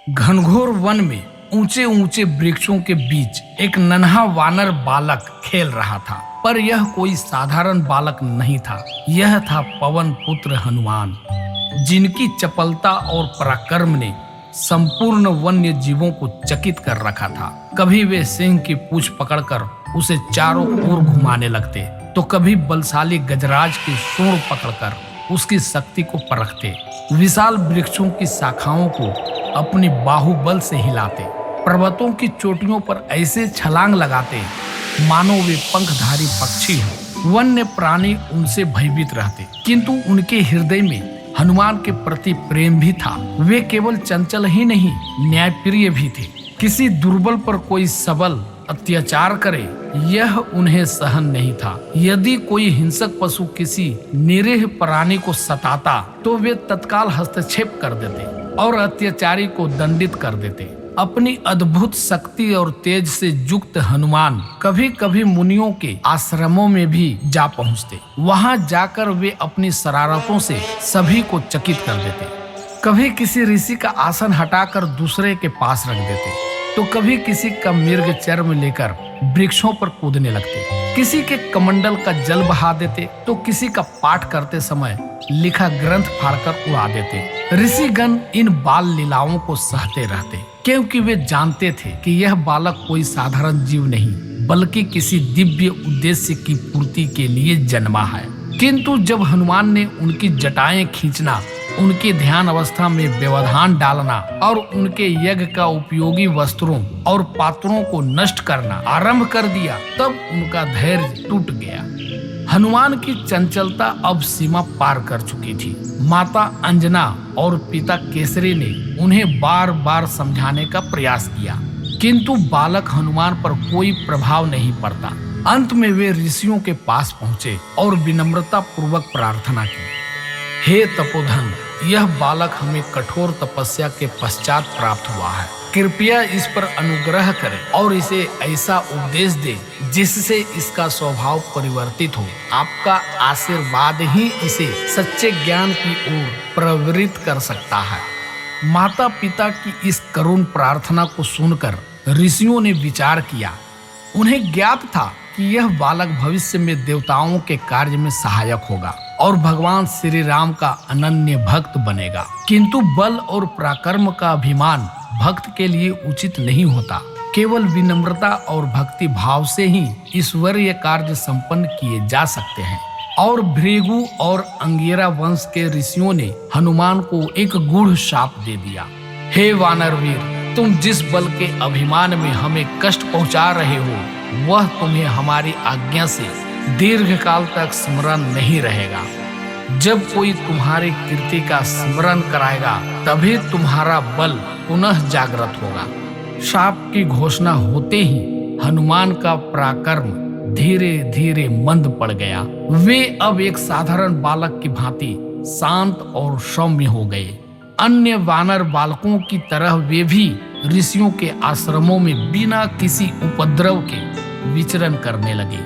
घनघोर वन में ऊंचे ऊंचे वृक्षों के बीच एक नन्हा वानर बालक खेल रहा था। पर यह कोई साधारण बालक नहीं था। यह था पवन पुत्र हनुमान, जिनकी चपलता और पराक्रम ने संपूर्ण वन्य जीवों को चकित कर रखा था। कभी वे सिंह की पूंछ पकड़कर उसे चारों ओर घुमाने लगते, तो कभी बलशाली गजराज की सूंड पकड़कर उसकी शक्ति को परखते। विशाल वृक्षों की शाखाओं को अपनी बाहुबल से हिलाते, पर्वतों की चोटियों पर ऐसे छलांग लगाते मानो वे पंखधारी पक्षी हों। वन्य प्राणी उनसे भयभीत रहते, किंतु उनके हृदय में हनुमान के प्रति प्रेम भी था। वे केवल चंचल ही नहीं, न्यायप्रिय भी थे। किसी दुर्बल पर कोई सबल अत्याचार करे, यह उन्हें सहन नहीं था। यदि कोई हिंसक पशु किसी निरीह प्राणी को सताता, तो वे तत्काल हस्तक्षेप कर देते और अत्याचारी को दंडित कर देते। अपनी अद्भुत शक्ति और तेज से युक्त हनुमान कभी कभी मुनियों के आश्रमों में भी जा पहुंचते। वहां जाकर वे अपनी शरारतों से सभी को चकित कर देते। कभी किसी ऋषि का आसन हटाकर दूसरे के पास रख देते, तो कभी किसी का मृग चर्म लेकर वृक्षों पर कूदने लगते। किसी के कमंडल का जल बहा देते, तो किसी का पाठ करते समय लिखा ग्रंथ फाड़कर उड़ा देते। ऋषिगण इन बाल लीलाओं को सहते रहते, क्योंकि वे जानते थे कि यह बालक कोई साधारण जीव नहीं, बल्कि किसी दिव्य उद्देश्य की पूर्ति के लिए जन्मा है। किंतु जब हनुमान ने उनकी जटाएं खींचना, उनके ध्यान अवस्था में व्यवधान डालना और उनके यज्ञ का उपयोगी वस्त्रों और पात्रों को नष्ट करना आरंभ कर दिया, तब उनका धैर्य टूट गया। हनुमान की चंचलता अब सीमा पार कर चुकी थी। माता अंजना और पिता केसरी ने उन्हें बार बार समझाने का प्रयास किया, किंतु बालक हनुमान पर कोई प्रभाव नहीं पड़ता। अंत में वे ऋषियों के पास पहुंचे और विनम्रता पूर्वक प्रार्थना की, हे तपोधन, यह बालक हमें कठोर तपस्या के पश्चात प्राप्त हुआ है। कृपया इस पर अनुग्रह करें और इसे ऐसा उपदेश दे जिससे इसका स्वभाव परिवर्तित हो। आपका आशीर्वाद ही इसे सच्चे ज्ञान की ओर प्रवृत्त कर सकता है। माता पिता की इस करुण प्रार्थना को सुनकर ऋषियों ने विचार किया। उन्हें ज्ञात था कि यह बालक भविष्य में देवताओं के कार्य में सहायक होगा और भगवान श्री राम का अनन्य भक्त बनेगा। किंतु बल और पराक्रम का अभिमान भक्त के लिए उचित नहीं होता। केवल विनम्रता और भक्ति भाव से ही ईश्वरीय कार्य संपन्न किए जा सकते हैं। और भृगु और अंगिरा वंश के ऋषियों ने हनुमान को एक गूढ़ शाप दे दिया, हे वानरवीर, तुम जिस बल के अभिमान में हमें कष्ट पहुंचा रहे हो, वह तुम्हें हमारी आज्ञा से दीर्घ काल तक स्मरण नहीं रहेगा। जब कोई तुम्हारी कीर्ति का स्मरण कराएगा, तभी तुम्हारा बल पुनः जागृत होगा। शाप की घोषणा होते ही हनुमान का पराक्रम धीरे धीरे मंद पड़ गया। वे अब एक साधारण बालक की भांति शांत और सौम्य हो गए। अन्य वानर बालकों की तरह वे भी ऋषियों के आश्रमों में बिना किसी उपद्रव के विचरण करने लगे।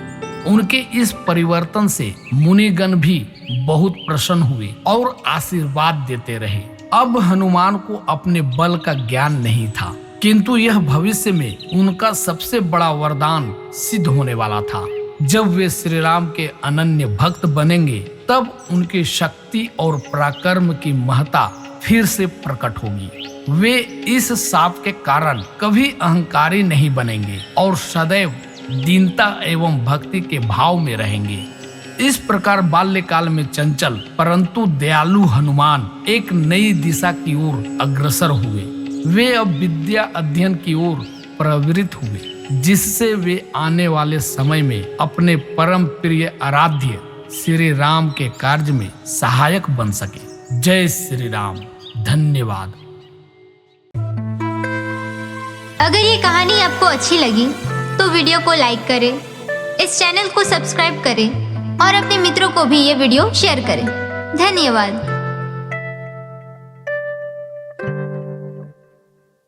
उनके इस परिवर्तन से मुनिगण भी बहुत प्रसन्न हुए और आशीर्वाद देते रहे। अब हनुमान को अपने बल का ज्ञान नहीं था, किंतु यह भविष्य में उनका सबसे बड़ा वरदान सिद्ध होने वाला था। जब वे श्री राम के अनन्य भक्त बनेंगे, तब उनकी शक्ति और पराक्रम की महत्ता फिर से प्रकट होगी। वे इस शाप के कारण कभी अहंकारी नहीं बनेंगे और सदैव दीनता एवं भक्ति के भाव में रहेंगे। इस प्रकार बाल्यकाल में चंचल परंतु दयालु हनुमान एक नई दिशा की ओर अग्रसर हुए। वे अब विद्या अध्ययन की ओर प्रवृत्त हुए, जिससे वे आने वाले समय में अपने परम प्रिय आराध्य श्री राम के कार्य में सहायक बन सके। जय श्री राम। धन्यवाद। अगर ये कहानी आपको अच्छी लगी तो वीडियो को लाइक करें, इस चैनल को सब्सक्राइब करें और अपने मित्रों को भी ये वीडियो शेयर करें। धन्यवाद।